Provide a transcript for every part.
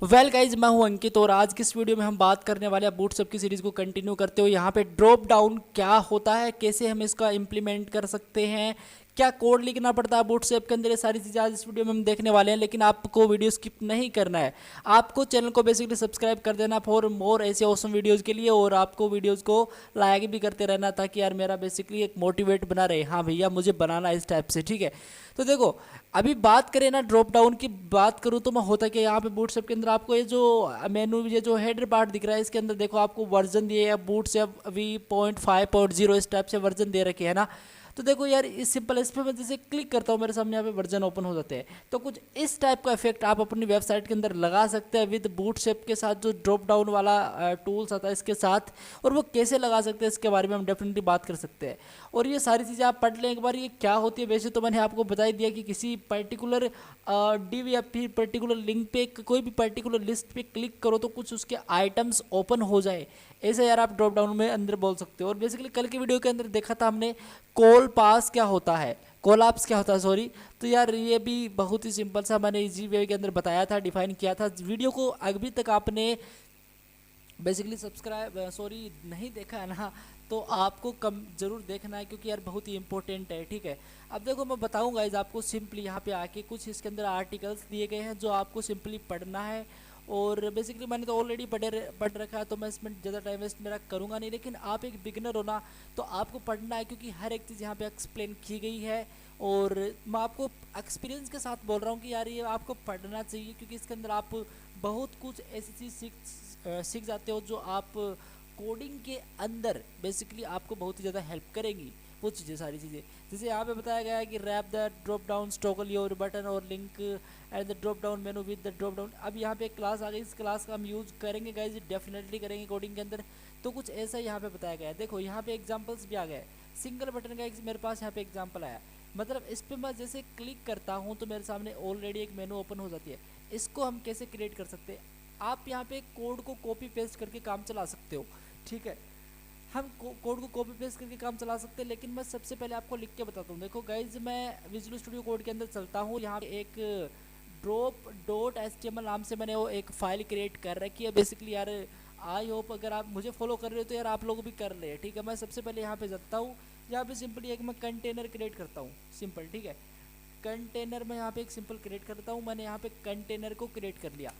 Guys, मैं हूं अंकित और आज की इस वीडियो में हम बात करने वाले हैं बूटस्ट्रैप की सीरीज़ को कंटिन्यू करते हुए यहाँ पे ड्रॉप डाउन क्या होता है, कैसे हम इसका इम्प्लीमेंट कर सकते हैं, क्या कोड लिखना पड़ता है बूटस्ट्रैप के अंदर। ये सारी चीज़ें आज इस वीडियो में हम देखने वाले हैं, लेकिन आपको वीडियो स्किप नहीं करना है। आपको चैनल को बेसिकली सब्सक्राइब कर देना फॉर मोर ऐसे ऑसम वीडियोज़ के लिए, और आपको वीडियोज़ को लाइक भी करते रहना ताकि यार मेरा बेसिकली एक मोटिवेट बना रहे, हाँ भैया मुझे बनाना इस टाइप से, ठीक है। तो देखो, अभी बात करें ना ड्रॉप डाउन की बात करूँ तो मैं होता कि यहाँ पे बूटस्ट्रैप के अंदर आपको ये जो मेनू, ये जो हेडर पार्ट दिख रहा है, इसके अंदर देखो आपको वर्जन दिए है बूटस्ट्रैप V.5.0 इस टाइप से वर्जन दे रखे है ना। तो देखो यार, इस सिंपल इस पर मैं जैसे क्लिक करता हूँ मेरे सामने यहाँ पे वर्जन ओपन हो जाते हैं। तो कुछ इस टाइप का इफेक्ट आप अपनी वेबसाइट के अंदर लगा सकते हैं विद बूटस्ट्रैप के साथ, जो ड्रॉप डाउन वाला टूल्स आता है इसके साथ। और वो कैसे लगा सकते हैं इसके बारे में हम डेफिनेटली बात कर सकते हैं। और ये सारी चीज़ें आप पढ़ लें एक बार, ये क्या होती है। वैसे तो मैंने आपको बता ही दिया कि किसी पर्टिकुलर डिव या फिर पर्टिकुलर लिंक पे, कोई भी पर्टिकुलर लिस्ट पे क्लिक करो तो कुछ उसके आइटम्स ओपन हो जाए, ऐसे यार आप ड्रॉप डाउन में अंदर बोल सकते हो। और बेसिकली कल की वीडियो के अंदर देखा था हमने कॉल पास क्या होता है, कोलैप्स क्या होता है, सॉरी। तो यार ये भी बहुत ही सिंपल सा मैंने इजी वे के अंदर बताया था, डिफाइन किया था। वीडियो को अभी तक आपने बेसिकली सब्सक्राइब सॉरी नहीं देखा है ना, तो आपको कम ज़रूर देखना है, क्योंकि यार बहुत ही इंपॉर्टेंट है, ठीक है। अब देखो, मैं बताऊंगा इस आपको सिंपली यहाँ पे आके कुछ इसके अंदर आर्टिकल्स दिए गए हैं जो आपको सिंपली पढ़ना है। और बेसिकली मैंने तो ऑलरेडी पढ़ रखा है, तो मैं इसमें ज़्यादा टाइम वेस्ट मेरा करूँगा नहीं। लेकिन आप एक बिगिनर हो ना, तो आपको पढ़ना है, क्योंकि हर एक चीज़ यहाँ पे एक्सप्लेन की गई है। और मैं आपको एक्सपीरियंस के साथ बोल रहा हूँ कि यार ये आपको पढ़ना चाहिए, क्योंकि इसके अंदर आप बहुत कुछ ऐसी चीज़ सीख जाते हो जो आप कोडिंग के अंदर बेसिकली आपको बहुत ही ज़्यादा हेल्प करेंगी वो चीज़ें, सारी चीज़ें। जैसे यहाँ पे बताया गया है कि wrap the drop down, toggle your button और link and the drop down menu with the drop down. अब यहाँ पे एक क्लास आ गई, इस क्लास का हम यूज़ करेंगे गाइज, डेफिनेटली करेंगे कोडिंग के अंदर। तो कुछ ऐसा यहाँ पे बताया गया है। देखो यहाँ पे एग्जाम्पल्स भी आ गए। सिंगल बटन का एक मेरे पास यहाँ पे एग्जाम्पल आया, मतलब इस पर मैं जैसे क्लिक करता हूँ तो मेरे सामने ऑलरेडी एक मेनू ओपन हो जाती है। इसको हम कैसे क्रिएट कर सकते हैं, आप यहाँ पे कोड को कॉपी पेस्ट करके काम चला सकते हो, ठीक है। हम कोड को कॉपी पेस्ट करके काम चला सकते हैं, लेकिन मैं सबसे पहले आपको लिख के बताता हूँ। देखो गाइज, मैं विजुअल स्टूडियो कोड के अंदर चलता हूँ। यहाँ पे एक drop.html नाम से मैंने वो एक फ़ाइल क्रिएट कर रखी है बेसिकली यार। आई होप अगर आप मुझे फॉलो कर रहे हो तो यार आप लोग भी कर रहे हैं, ठीक है। मैं सबसे पहले यहाँ पे जाता हूँ, यहाँ पे सिंपली एक मैं कंटेनर क्रिएट करता हूँ, सिंपल, ठीक है। कंटेनर में यहाँ पे एक सिंपल क्रिएट करता हूँ, मैंने यहाँ पे कंटेनर को क्रिएट कर लिया,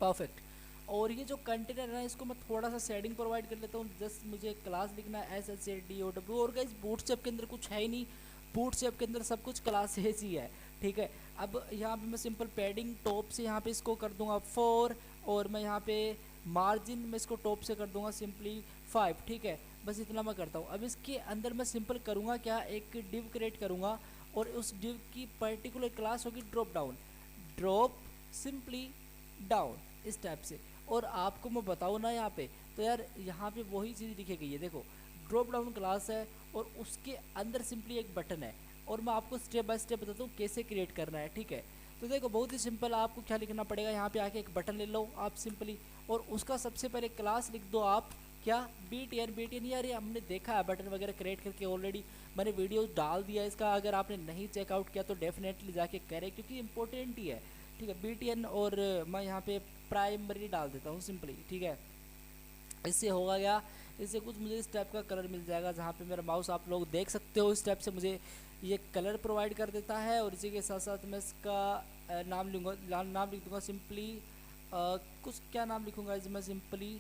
परफेक्ट। और ये जो कंटेनर है इसको मैं थोड़ा सा शेडिंग प्रोवाइड कर लेता हूँ। जस्ट मुझे क्लास लिखना है SHADOW। और गाइस, बूटस्ट्रैप के अंदर कुछ है ही नहीं, बूटस्ट्रैप के अंदर सब कुछ क्लासेस ही है, ठीक है। अब यहाँ पे मैं सिंपल पैडिंग टॉप से यहाँ पे इसको कर दूंगा 4, और मैं यहाँ पे मार्जिन में इसको टॉप से कर दूंगा सिंपली 5, ठीक है। बस इतना मैं करता हूँ। अब इसके अंदर मैं सिंपल करूँगा क्या, एक डिव क्रिएट करूँगा, और उस डिव की पर्टिकुलर क्लास होगी drop down, drop simply down, इस टाइप से। और आपको मैं बताऊँ ना यहाँ पे, तो यार यहाँ पे वही चीज़ लिखी गई है। देखो, ड्रॉप डाउन क्लास है और उसके अंदर सिंपली एक बटन है, और मैं आपको स्टेप बाय स्टेप बताता हूँ कैसे क्रिएट करना है, ठीक है। तो देखो, बहुत ही सिंपल, आपको क्या लिखना पड़ेगा, यहाँ पे आके एक बटन ले लो आप सिंपली, और उसका सबसे पहले क्लास लिख दो आप, क्या, BTN यार। ये हमने देखा है बटन वगैरह क्रिएट करके ऑलरेडी, मैंने वीडियो डाल दिया इसका। अगर आपने नहीं चेकआउट किया तो डेफिनेटली जाके करें, क्योंकि इंपॉर्टेंट ही है, ठीक है। BTN, और मैं यहाँ पे प्राइमरी डाल देता हूँ सिंपली, ठीक है। इससे होगा क्या, इससे कुछ मुझे इस टाइप का कलर मिल जाएगा, जहाँ पे मेरा माउस आप लोग देख सकते हो, इस टाइप से मुझे ये कलर प्रोवाइड कर देता है। और इसी के साथ साथ मैं इसका नाम लूँगा, नाम लिख दूँगा सिंपली, कुछ क्या नाम लिखूँगा इस, मैं सिंपली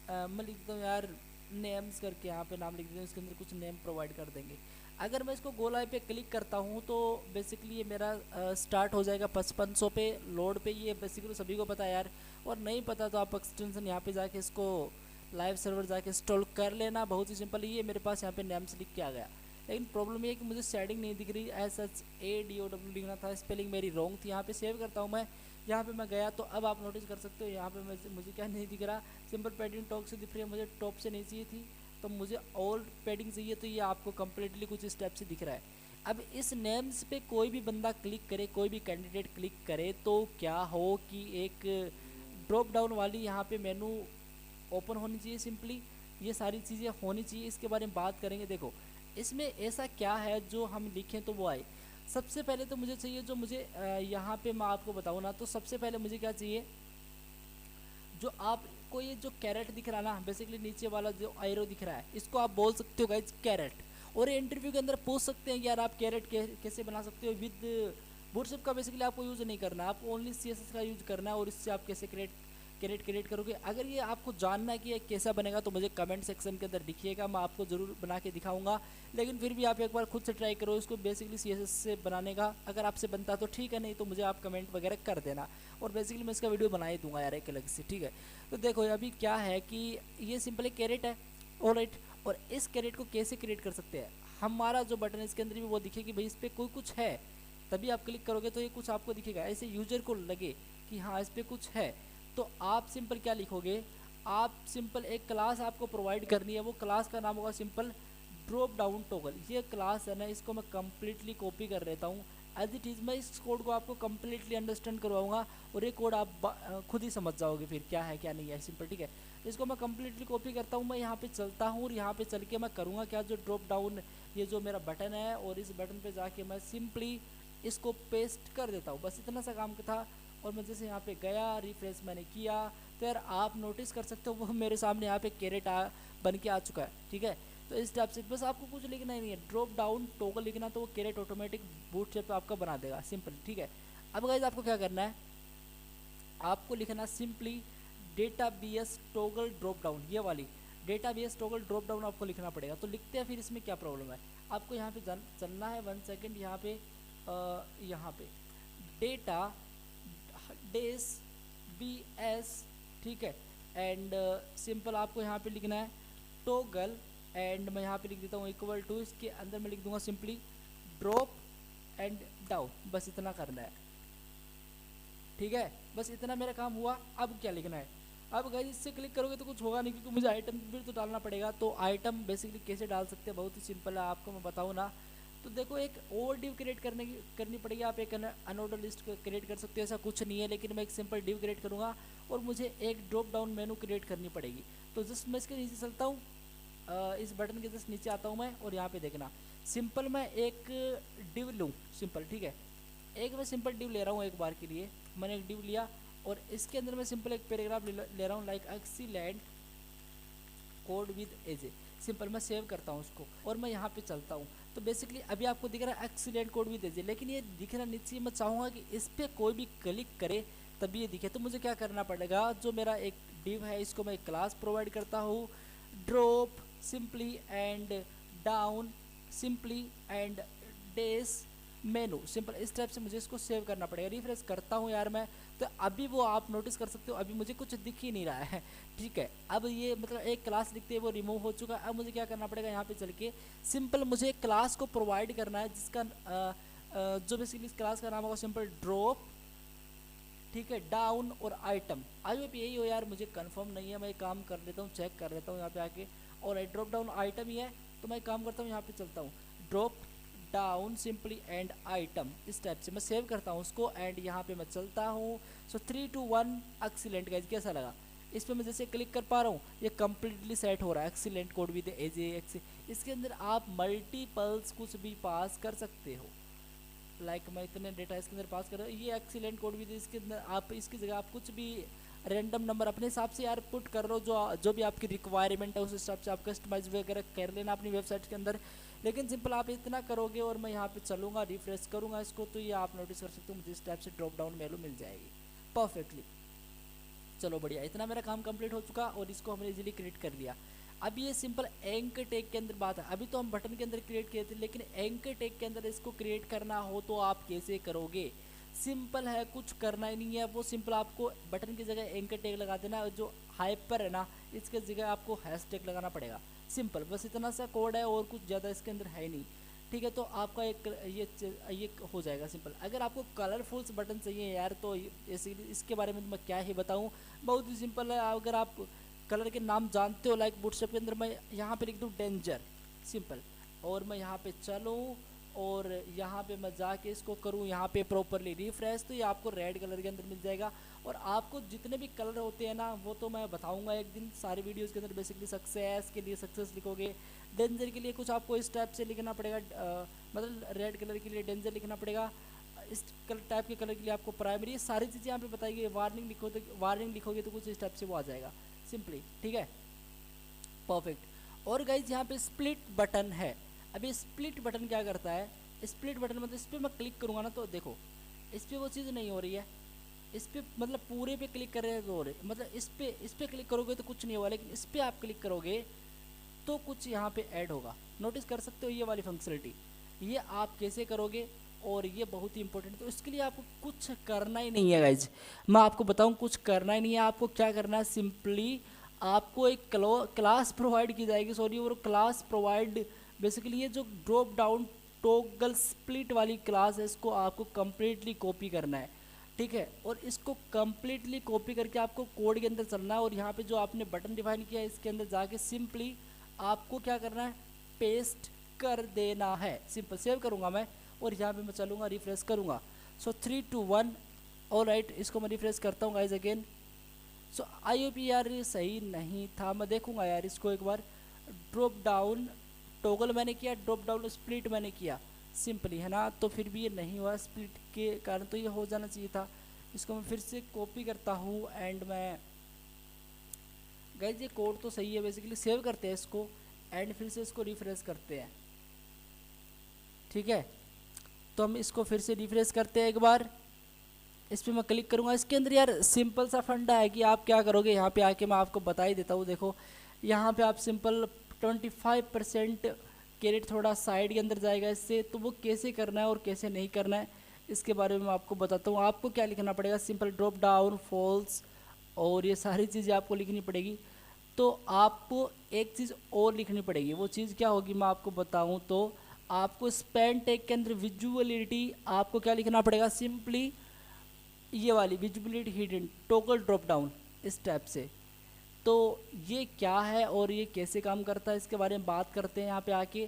मैं लिख दूँ यार नेम्स करके, यहाँ पे नाम लिख देता हूँ, इसके अंदर कुछ नेम प्रोवाइड कर देंगे। अगर मैं इसको गोलाई पे क्लिक करता हूँ तो बेसिकली ये मेरा स्टार्ट हो जाएगा 5500 पे लोड पे। ये बेसिकली सभी को पता है यार, और नहीं पता तो आप एक्सटेंशन यहाँ पे जाके इसको लाइव सर्वर जाके इंस्टॉल कर लेना, बहुत ही सिंपल। ये मेरे पास यहाँ पे नेम्स लिख के आ गया, लेकिन प्रॉब्लम ये है कि मुझे शेडिंग नहीं दिख रही, SHADOW लिखना था, स्पेलिंग मेरी रॉन्ग थी। यहाँ पे सेव करता हूँ मैं, यहाँ पे मैं गया तो अब आप नोटिस कर सकते हो यहाँ पे मुझे क्या नहीं दिख रहा, सिंपल पैडिंग टॉप से दिख रही है, मुझे टॉप से नहीं चाहिए थी, तो मुझे ऑल पैडिंग चाहिए, तो ये आपको कम्प्लीटली कुछ स्टेप से दिख रहा है। अब इस नेम्स पे कोई भी बंदा क्लिक करे, कोई भी कैंडिडेट क्लिक करे, तो क्या हो कि एक ड्रॉप डाउन वाली यहाँ पे मेनू ओपन होनी चाहिए सिंपली, ये सारी चीज़ें होनी चाहिए। इसके बारे में बात करेंगे। देखो, इसमें ऐसा क्या है जो हम लिखें तो वो आए। सबसे पहले तो मुझे चाहिए जो मुझे यहाँ पे मैं आपको बताऊँ ना, तो सबसे पहले मुझे क्या चाहिए, जो आपको ये जो कैरेट दिख रहा है ना, बेसिकली नीचे वाला जो एरो दिख रहा है, इसको आप बोल सकते हो गाइज कैरेट। और ये इंटरव्यू के अंदर पूछ सकते हैं कि यार आप कैरेट कैसे बना सकते हो विद बूटस्ट्रैप का। बेसिकली आपको यूज़ नहीं करना है, आपको ओनली CSS का यूज़ करना है, और इससे आप कैसे क्रिएट करोगे। अगर ये आपको जानना है कि ये कैसा बनेगा तो मुझे कमेंट सेक्शन के अंदर लिखिएगा, मैं आपको ज़रूर बना के दिखाऊंगा। लेकिन फिर भी आप एक बार खुद से ट्राई करो इसको बेसिकली CSS से बनाने का। अगर आपसे बनता तो ठीक है, नहीं तो मुझे आप कमेंट वगैरह कर देना, और बेसिकली मैं इसका वीडियो बना ही दूंगा यार एक अलग से, ठीक है। तो देखो अभी क्या है कि ये सिंपल एक कैरेट है, ऑलराइट। और इस कैरेट को कैसे क्रिएट कर सकते हैं, हमारा जो बटन है इसके अंदर भी वो दिखे कि भाई इस पर कोई कुछ है, तभी आप क्लिक करोगे तो ये कुछ आपको दिखेगा। ऐसे यूजर को लगे कि हाँ इस पर कुछ है, तो आप सिंपल क्या लिखोगे, आप सिंपल एक क्लास आपको प्रोवाइड करनी है, वो क्लास का नाम होगा सिंपल ड्रॉप डाउन टॉगल। ये क्लास है ना, इसको मैं कम्प्लीटली कॉपी कर लेता हूँ एज इट इज़। मैं इस कोड को आपको कम्प्लीटली अंडरस्टैंड करवाऊंगा, और ये कोड आप खुद ही समझ जाओगे फिर क्या है क्या नहीं है, सिंपल, ठीक है। इसको मैं कम्प्लीटली कॉपी करता हूँ, मैं यहाँ पे चलता हूँ, और यहाँ पे चल के मैं करूँगा क्या, जो ड्रॉप डाउन ये जो मेरा बटन है, और इस बटन पे जाके मैं सिंपली इसको पेस्ट कर देता हूँ, बस इतना सा काम था। और मैं जैसे यहाँ पे गया, रिफ्रेश मैंने किया, तो यार आप नोटिस कर सकते हो वो मेरे सामने यहाँ पे कैरेट बन के आ चुका है, ठीक है। तो इस टाइप से बस आपको कुछ लिखना ही नहीं है, ड्रॉप डाउन टॉगल लिखना, तो वो कैरेट ऑटोमेटिक बूटस्ट्रैप आपका बना देगा, सिंपल, ठीक है। अब गाइस आपको क्या करना है, आपको लिखना simply database toggle drop down, ये वाली डेटाबेस टॉगल ड्रॉप डाउन आपको लिखना पड़ेगा। तो लिखते हैं, फिर इसमें क्या प्रॉब्लम है, आपको यहाँ पे चलना है 1 सेकेंड, यहाँ पे डेटा डेस BS, ठीक है। एंड सिंपल आपको यहाँ पे लिखना है टॉगल, एंड मैं यहाँ पे लिख देता हूँ इक्वल टू, इसके अंदर मैं लिख दूंगा सिंपली ड्रॉप एंड डाउन, बस इतना करना है, ठीक है। बस इतना मेरा काम हुआ। अब क्या लिखना है, अब गाइस इससे क्लिक करोगे तो कुछ होगा नहीं, क्योंकि मुझे आइटम भी तो डालना पड़ेगा। तो आइटम बेसिकली कैसे डाल सकते हैं, बहुत ही सिंपल है, आपको मैं बताऊँ ना। तो देखो एक और डिव क्रिएट करनी पड़ेगी, आप एक अनऑर्डर लिस्ट क्रिएट कर सकते हो, ऐसा कुछ नहीं है, लेकिन मैं एक सिंपल डिव क्रिएट करूँगा, और मुझे एक ड्रॉप डाउन मेनू क्रिएट करनी पड़ेगी। तो जस्ट मैं इसके नीचे चलता हूँ, इस बटन के जस्ट नीचे आता हूँ मैं, और यहाँ पे देखना सिंपल मैं एक डिव लूँ, सिंपल, ठीक है। एक मैं सिंपल डिव ले रहा हूँ एक बार के लिए, मैंने एक डिव लिया, और इसके अंदर मैं सिंपल एक पैराग्राफ ले रहा हूँ, like excellent code with AJ, simple मैं सेव करता हूँ उसको, और मैं यहाँ पे चलता हूँ। तो बेसिकली अभी आपको दिख रहा है एक्सीलेंट कोड विद एजे, लेकिन ये दिख रहा नीचे, मैं चाहूँगा कि इस पर कोई भी क्लिक करे तभी ये दिखे। तो मुझे क्या करना पड़ेगा, जो मेरा एक डिव है इसको मैं एक क्लास प्रोवाइड करता हूँ, drop simply and down simply and डेस मेनू, सिंपल इस टाइप से मुझे इसको सेव करना पड़ेगा। रिफ्रेश करता हूँ यार मैं, तो अभी वो आप नोटिस कर सकते हो, अभी मुझे कुछ दिख ही नहीं रहा है, ठीक है। अब ये मतलब एक क्लास लिखते हैं वो रिमूव हो चुका है। अब मुझे क्या करना पड़ेगा, यहाँ पे चल के सिंपल मुझे एक क्लास को प्रोवाइड करना है, जिसका जो बेसिकली इस क्लास का नाम होगा सिंपल ड्रॉप, ठीक है, डाउन और आइटम। आज भी यही हो यार, मुझे कंफर्म नहीं है, मैं काम कर लेता हूँ, चेक कर लेता हूँ यहाँ पे आके, और ड्रॉप डाउन आइटम ही है। तो मैं काम करता हूँ, यहाँ पे चलता हूँ, drop down simply and item, इस टाइप से मैं सेव करता हूँ उसको, एंड यहाँ पे मैं चलता हूँ। सो 3 2 1 एक्सीलेंट गाइस, कैसा लगा, इस पर मैं जैसे क्लिक कर पा रहा हूँ, ये कम्प्लीटली सेट हो रहा है, एक्सीलेंट कोड विद एजे। इसके अंदर आप मल्टीपल्स कुछ भी पास कर सकते हो, लाइक मैं इतने डेटा इसके अंदर पास कर रहा हूँ, ये एक्सीलेंट कोड भी इसके अंदर आप इसकी जगह आप कुछ भी रैंडम नंबर अपने हिसाब से यार पुट कर लो, जो भी आपकी रिक्वायरमेंट है उस हिसाब से आप कस्टमाइज वगैरह कर लेना अपनी वेबसाइट के अंदर। लेकिन सिंपल आप इतना करोगे, और मैं यहाँ पे चलूँगा, रिफ्रेश करूँगा इसको, तो ये आप नोटिस कर सकते हो मुझे इस टाइप से ड्रॉप डाउन वैल्यू मिल जाएगी परफेक्टली। चलो बढ़िया, इतना मेरा काम कंप्लीट हो चुका, और इसको हमने इजीली क्रिएट कर लिया। अब ये सिंपल एंकर टैग के अंदर बात है, अभी तो हम बटन के अंदर क्रिएट किए थे, लेकिन एंकर टैग के अंदर इसको क्रिएट करना हो तो आप कैसे करोगे, सिंपल है, कुछ करना ही नहीं है। वो सिंपल आपको बटन की जगह एंकर टैग लगा देना, जो हाइपर है ना इसके जगह आपको हैशटैग लगाना पड़ेगा, सिंपल, बस इतना सा कोड है, और कुछ ज़्यादा इसके अंदर है ही नहीं, ठीक है। तो आपका एक ये हो जाएगा सिंपल। अगर आपको कलरफुल्स बटन चाहिए यार, तो इसके बारे में मैं क्या ही बताऊँ, बहुत ही सिंपल है। अगर आप कलर के नाम जानते हो, लाइक बूटस्ट्रैप के अंदर मैं यहाँ पे लिख दूँ डेंजर, सिंपल, और मैं यहाँ पे चलूँ, और यहाँ पे मैं जाके इसको करूँ यहाँ पे प्रॉपरली रिफ्रेश, तो ये आपको रेड कलर के अंदर मिल जाएगा। और आपको जितने भी कलर होते हैं ना वो तो मैं बताऊँगा एक दिन सारे वीडियोज़ के अंदर। बेसिकली सक्सेस के लिए सक्सेस लिखोगे, डेंजर के लिए कुछ आपको इस टाइप से लिखना पड़ेगा, मतलब रेड कलर के लिए डेंजर लिखना पड़ेगा, इस टाइप के कलर के लिए आपको प्राइमरी, ये सारी चीज़ें यहाँ पे बताई गई। वार्निंग लिखो तो वार्निंग लिखोगे तो कुछ इस टाइप से वो आ जाएगा सिंपली, ठीक है, परफेक्ट। और गाइज यहाँ पे स्प्लिट बटन है। अभी स्प्लिट बटन क्या करता है, स्प्लिट बटन मतलब इस पर मैं क्लिक करूँगा ना तो देखो इस पर वो चीज़ नहीं हो रही है, इस पर मतलब पूरे पे क्लिक कर रहे हैं तो हो रहे, मतलब इस पर क्लिक करोगे तो कुछ नहीं होगा, लेकिन इस पर आप क्लिक करोगे तो कुछ यहाँ पे ऐड होगा। नोटिस कर सकते हो ये वाली फंक्शनलिटी, ये आप कैसे करोगे, और ये बहुत ही इंपॉर्टेंट। तो इसके लिए आपको कुछ करना ही नहीं है गाइज, मैं आपको बताऊं कुछ करना ही नहीं है। आपको क्या करना है, सिंपली आपको एक क्लास प्रोवाइड की जाएगी, सॉरी, और क्लास प्रोवाइड बेसिकली ये जो ड्रॉप डाउन टॉगल स्प्लिट वाली क्लास है इसको आपको कम्प्लीटली कॉपी करना है, ठीक है। और इसको कम्प्लीटली कॉपी करके आपको कोड के अंदर चलना है, और यहाँ पे जो आपने बटन डिफाइन किया है इसके अंदर जाके सिंपली आपको क्या करना है, पेस्ट कर देना है। सिंपल सेव करूँगा मैं और यहाँ पे मैं चलूँगा, रिफ्रेश करूँगा। सो 3 2 1 ऑल राइट, इसको मैं रिफ्रेश करता हूँ guys again. So I hope यार ये सही नहीं था, मैं देखूँगा यार इसको एक बार। ड्रॉप डाउन टॉगल मैंने किया, ड्रॉप डाउन स्प्लिट मैंने किया सिंपली, है ना, तो फिर भी ये नहीं हुआ स्प्लिट के कारण, तो ये हो जाना चाहिए था। इसको मैं फिर से कॉपी करता हूँ एंड मैं गाइज ये कोड तो सही है, बेसिकली सेव करते हैं इसको एंड फिर से इसको रिफ्रेश करते हैं, ठीक है। तो हम इसको फिर से रिफ्रेश करते हैं एक बार, इस पर मैं क्लिक करूँगा। इसके अंदर यार सिंपल सा फंडा है कि आप क्या करोगे, यहाँ पे आके मैं आपको बता ही देता हूँ। देखो यहाँ पे आप सिंपल 25% क्रेडिट थोड़ा साइड के अंदर जाएगा इससे, तो वो कैसे करना है और कैसे नहीं करना है इसके बारे में मैं आपको बताता हूँ। आपको क्या लिखना पड़ेगा, सिंपल ड्रॉप डाउन फॉल्स और ये सारी चीज़ें आपको लिखनी पड़ेगी। तो आपको एक चीज़ और लिखनी पड़ेगी, वो चीज़ क्या होगी मैं आपको बताऊँ तो आपको स्पैन टैग के अंदर विजुअलिटी आपको क्या लिखना पड़ेगा, सिंपली ये वाली visibility hidden toggle drop down इस टाइप से। तो ये क्या है और ये कैसे काम करता है इसके बारे में बात करते हैं यहाँ पे आके।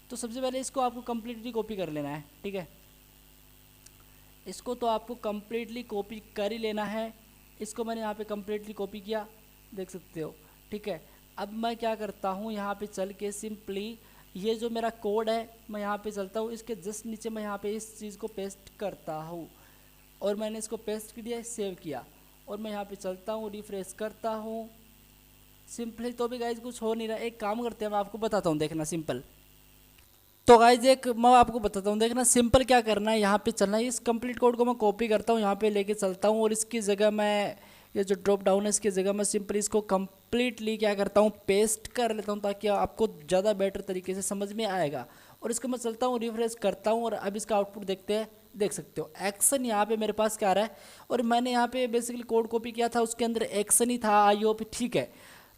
तो सबसे पहले इसको आपको कम्प्लीटली कॉपी कर लेना है, ठीक है। इसको तो आपको कम्प्लीटली कॉपी कर ही लेना है। इसको मैंने यहाँ पे कम्प्लीटली कॉपी किया, देख सकते हो, ठीक है। अब मैं क्या करता हूँ, यहाँ पे चल के सिंपली ये जो मेरा कोड है मैं यहाँ पे चलता हूँ, इसके जस्ट नीचे मैं यहाँ पे इस चीज़ को पेस्ट करता हूँ, और मैंने इसको पेस्ट कर दिया, सेव किया, और मैं यहाँ पे चलता हूँ, रिफ्रेश करता हूँ सिंपली। तो भी गाइज कुछ हो नहीं रहा, एक काम करते हैं मैं आपको बताता हूँ, देखना सिंपल। तो गाइज एक मैं आपको बताता हूँ, देखना सिंपल क्या करना है, यहाँ पे चलना है। इस कंप्लीट कोड को मैं कॉपी करता हूँ, यहाँ पे लेके चलता हूँ, और इसकी जगह मैं ये जो ड्रॉप डाउन है इसकी जगह मैं सिंपली इसको कम्प्लीटली क्या करता हूँ, पेस्ट कर लेता हूँ, ताकि आपको ज़्यादा बेटर तरीके से समझ में आएगा। और इसको मैं चलता हूँ, रिफ्रेश करता हूँ, और अब इसका आउटपुट देखते हैं। देख सकते हो एक्शन यहाँ पे मेरे पास क्या आ रहा है, और मैंने यहाँ पे बेसिकली कोड कॉपी किया था, उसके अंदर एक्शन ही था, आई होप ठीक है।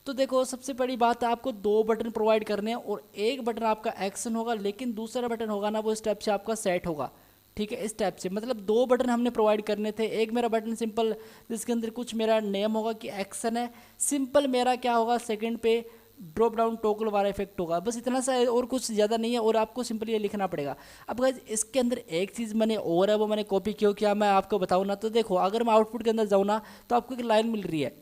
तो देखो सबसे बड़ी बात है, आपको 2 बटन प्रोवाइड करने हैं, और एक बटन आपका एक्शन होगा, लेकिन दूसरा बटन होगा ना वो इस टाइप से आपका सेट होगा, ठीक है, इस टाइप से। मतलब 2 बटन हमने प्रोवाइड करने थे। एक मेरा बटन सिंपल जिसके अंदर कुछ मेरा नेम होगा कि एक्शन है, सिंपल मेरा क्या होगा सेकंड पे ड्रॉप डाउन टॉगल वाला इफेक्ट होगा, बस इतना सा है और कुछ ज़्यादा नहीं है। और आपको सिंपल ये लिखना पड़ेगा। अब गाइस इसके अंदर एक चीज़ मैंने और है, वो मैंने कॉपी क्यों किया मैं आपको बताऊँ ना। तो देखो अगर मैं आउटपुट के अंदर जाऊँ ना तो आपको एक लाइन मिल रही है,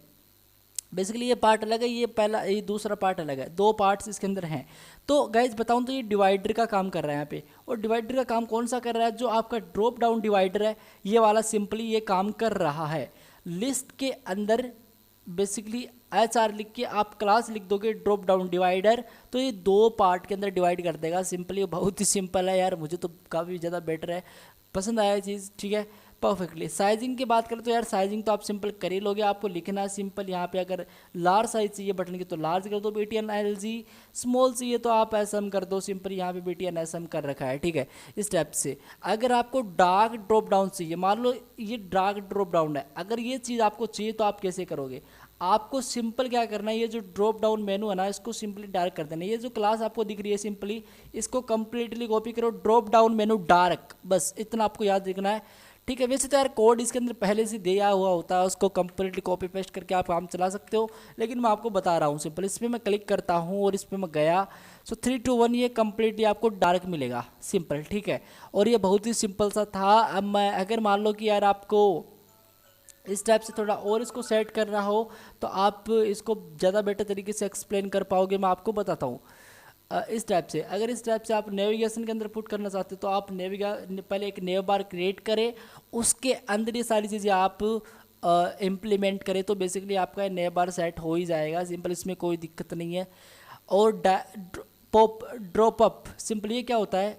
बेसिकली ये पार्ट अलग है, ये पहला, ये दूसरा पार्ट अलग है, 2 पार्ट्स इसके अंदर हैं। तो गाइज बताऊँ तो ये डिवाइडर का काम कर रहा है यहाँ पे। और डिवाइडर का काम कौन सा कर रहा है, जो आपका ड्रॉप डाउन डिवाइडर है ये वाला सिंपली ये काम कर रहा है। लिस्ट के अंदर बेसिकली HR लिख के आप क्लास लिख दोगे ड्रॉप डाउन डिवाइडर, तो ये 2 पार्ट के अंदर डिवाइड कर देगा सिंपली। बहुत ही सिंपल है यार, मुझे तो काफ़ी ज़्यादा बेटर है, पसंद आया चीज़, ठीक है, परफेक्टली। साइजिंग की बात करें तो यार साइजिंग तो आप सिंपल कर ही लोगे, आपको लिखना है सिंपल यहाँ पे। अगर लार्ज साइज चाहिए बटन की तो लार्ज कर दो BTN LG, स्मॉल चाहिए तो आप SM कर दो सिंपल, यहाँ पे BTN SM कर रखा है, ठीक है, इस टाइप से। अगर आपको डार्क ड्रॉप डाउन चाहिए, मान लो ये डार्क ड्रॉप डाउन है, अगर ये चीज़ आपको चाहिए तो आप कैसे करोगे, आपको सिंपल क्या करना है, ये जो ड्रॉप डाउन मेनू है ना इसको सिंपली डार्क कर देना है। ये जो क्लास आपको दिख रही है सिंपली इसको कंप्लीटली कॉपी करो, ड्रॉप डाउन मेनू डार्क, बस इतना आपको याद रखना है, ठीक है। वैसे तो यार कोड इसके अंदर पहले से दिया हुआ होता है, उसको कंप्लीटली कॉपी पेस्ट करके आप काम चला सकते हो, लेकिन मैं आपको बता रहा हूँ सिंपल। इस पर मैं क्लिक करता हूँ और इस पर मैं गया, सो 3 2 1 ये कंप्लीटली आपको डार्क मिलेगा सिंपल, ठीक है। और ये बहुत ही सिंपल सा था। अब मैं अगर मान लो कि यार आपको इस टाइप से थोड़ा और इसको सेट करना हो तो आप इसको ज़्यादा बेटर तरीके से एक्सप्लेन कर पाओगे, मैं आपको बताता हूँ। इस टाइप से, अगर इस टाइप से आप नेविगेशन के अंदर पुट करना चाहते हो तो आप पहले एक नेव बार क्रिएट करें, उसके अंदर ये सारी चीज़ें आप इम्प्लीमेंट करें तो बेसिकली आपका नेव बार सेट हो ही जाएगा सिंपल, इसमें कोई दिक्कत नहीं है। और पॉप ड्रॉप अप सिंपल ये क्या होता है,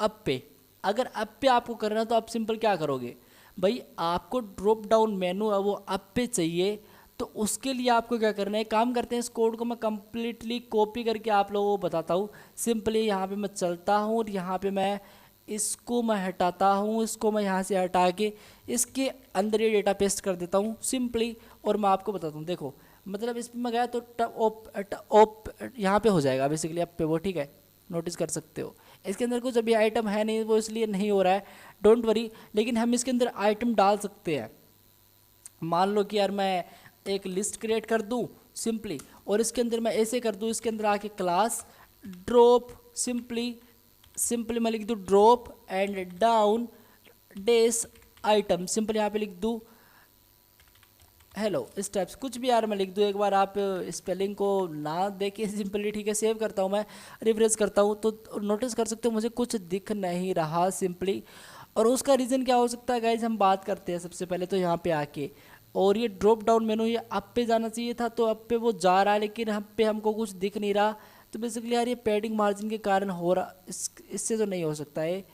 अप पे, अगर अप पे आपको करना है तो आप सिंपल क्या करोगे भाई, आपको ड्रॉप डाउन मेनू है वो अप पे चाहिए, तो उसके लिए आपको क्या करना है, काम करते हैं इस कोड को मैं कंप्लीटली कॉपी करके आप लोगों को बताता हूँ। सिंपली यहाँ पे मैं चलता हूँ और यहाँ पे मैं इसको मैं हटाता हूँ, इसको मैं यहाँ से हटा के इसके अंदर ये डेटा पेस्ट कर देता हूँ सिंपली, और मैं आपको बताता हूँ। देखो मतलब इस पर मैं गया तो यहाँ पे हो जाएगा बेसिकली अप पे वो, ठीक है, नोटिस कर सकते हो। इसके अंदर कुछ अभी आइटम है नहीं, वो इसलिए नहीं हो रहा है, डोंट वरी, लेकिन हम इसके अंदर आइटम डाल सकते हैं। मान लो कि यार मैं एक लिस्ट क्रिएट कर दूं सिंपली, और इसके अंदर मैं ऐसे कर दूं, इसके अंदर आके क्लास ड्रॉप सिंपली मैं लिख दूं ड्रॉप एंड डाउन डेस आइटम, सिंपल यहाँ पे लिख दूं हेलो, इस टाइप से कुछ भी यार मैं लिख दूँ। एक बार आप स्पेलिंग को ना देखिए सिंपली, ठीक है। सेव करता हूँ मैं, रिफ्रेश करता हूँ तो नोटिस कर सकते हो मुझे कुछ दिख नहीं रहा सिंपली, और उसका रीज़न क्या हो सकता है गाइज, हम बात करते हैं सबसे पहले तो यहाँ पे आके। और ये ड्रॉप डाउन मेनू ये अप पे जाना चाहिए था, तो अप पे वो जा रहा है लेकिन हम पे हमको कुछ दिख नहीं रहा, तो बेसिकली यार ये पैडिंग मार्जिन के कारण हो रहा, इससे तो नहीं हो सकता है।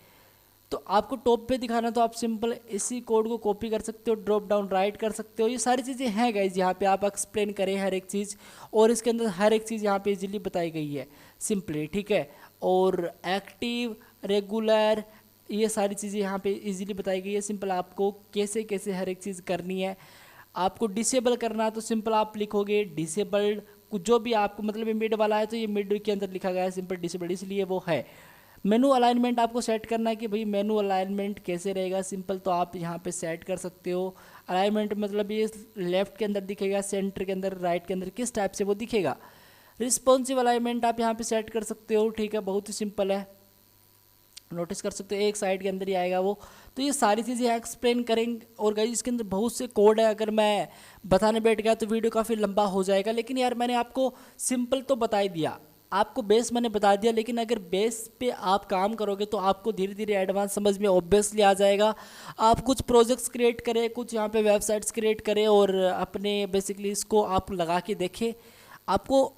तो आपको टॉप पे दिखाना तो आप सिंपल इसी कोड को कॉपी कर सकते हो, ड्रॉप डाउन राइट कर सकते हो, ये सारी चीज़ें हैं गाइज यहाँ पे आप एक्सप्लेन करें हर एक चीज़, और इसके अंदर हर एक चीज़ यहाँ पे इजीली बताई गई है सिंपली, ठीक है। और एक्टिव रेगुलर ये सारी चीज़ें यहाँ पे इजीली बताई गई है सिंपल, आपको कैसे कैसे हर एक चीज़ करनी है। आपको डिसेबल करना है तो सिंपल आप लिखोगे डिसेबल्ड, जो भी आपको मतलब ये मिड वाला है तो ये मिड के अंदर लिखा गया है सिंपल डिसेबल्ड, इसलिए वो है। मेनू अलाइनमेंट आपको सेट करना है कि भाई मेनू अलाइनमेंट कैसे रहेगा सिंपल, तो आप यहाँ पे सेट कर सकते हो। अलाइनमेंट मतलब ये लेफ्ट के अंदर दिखेगा, सेंटर के अंदर, राइट के अंदर, किस टाइप से वो दिखेगा। रिस्पॉन्सिव अलाइनमेंट आप यहाँ पे सेट कर सकते हो, ठीक है, बहुत ही सिंपल है, नोटिस कर सकते हो एक साइड के अंदर ही आएगा वो। तो ये सारी चीज़ें एक्सप्लेन करेंगे, और गाइस इसके अंदर बहुत से कोड है, अगर मैं बताने बैठ गया तो वीडियो काफ़ी लंबा हो जाएगा, लेकिन यार मैंने आपको सिंपल तो बता ही दिया, आपको बेस मैंने बता दिया, लेकिन अगर बेस पे आप काम करोगे तो आपको धीरे धीरे एडवांस समझ में ऑब्वियसली आ जाएगा। आप कुछ प्रोजेक्ट्स क्रिएट करें, कुछ यहाँ पे वेबसाइट्स क्रिएट करें और अपने बेसिकली इसको आप लगा के देखें, आपको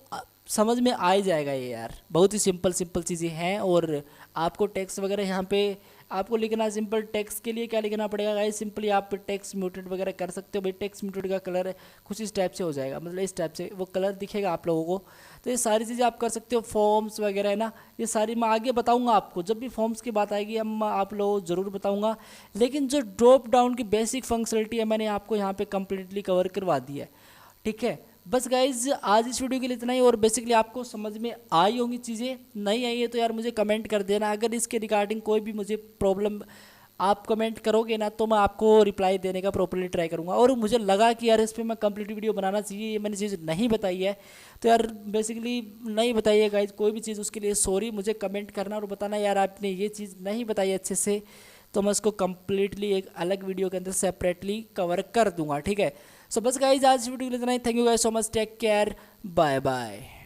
समझ में आ ही जाएगा ये यार, बहुत ही सिंपल चीज़ें हैं। और आपको टेक्स्ट वगैरह यहाँ पे आपको लिखना, सिंपल टेक्स्ट के लिए क्या लिखना पड़ेगा गाइस, सिंपली आप टेक्स्ट म्यूटेट वगैरह कर सकते हो भाई। टेक्स्ट म्यूटेट का कलर कुछ इस टाइप से हो जाएगा, मतलब इस टाइप से वो कलर दिखेगा आप लोगों को। तो ये सारी चीज़ें आप कर सकते हो, फॉर्म्स वगैरह है ना, ये सारी मैं आगे बताऊंगा आपको, जब भी फॉर्म्स की बात आएगी हम आप लोगों को ज़रूर बताऊंगा। लेकिन जो ड्रॉप डाउन की बेसिक फंक्शनलिटी है मैंने आपको यहाँ पे कम्प्लीटली कवर करवा दी है, ठीक है। बस गाइज आज इस वीडियो के लिए इतना ही, और बेसिकली आपको समझ में आई होंगी चीज़ें, नहीं आई है तो यार मुझे कमेंट कर देना। अगर इसके रिगार्डिंग कोई भी मुझे प्रॉब्लम आप कमेंट करोगे ना तो मैं आपको रिप्लाई देने का प्रॉपर्ली ट्राई करूँगा। और मुझे लगा कि यार इस पर मैं कंप्लीट वीडियो बनाना चाहिए, ये मैंने चीज़ नहीं बताई है तो यार बेसिकली नहीं बताई है गाइज, कोई भी चीज़ उसके लिए सॉरी, मुझे कमेंट करना और बताना यार आपने ये चीज़ नहीं बताई अच्छे से, तो मैं उसको कम्प्लीटली एक अलग वीडियो के अंदर सेपरेटली कवर कर दूंगा, ठीक है। सो बस गाइज आज वीडियो के लिए इतना ही, thank you guys so much, take care, bye bye.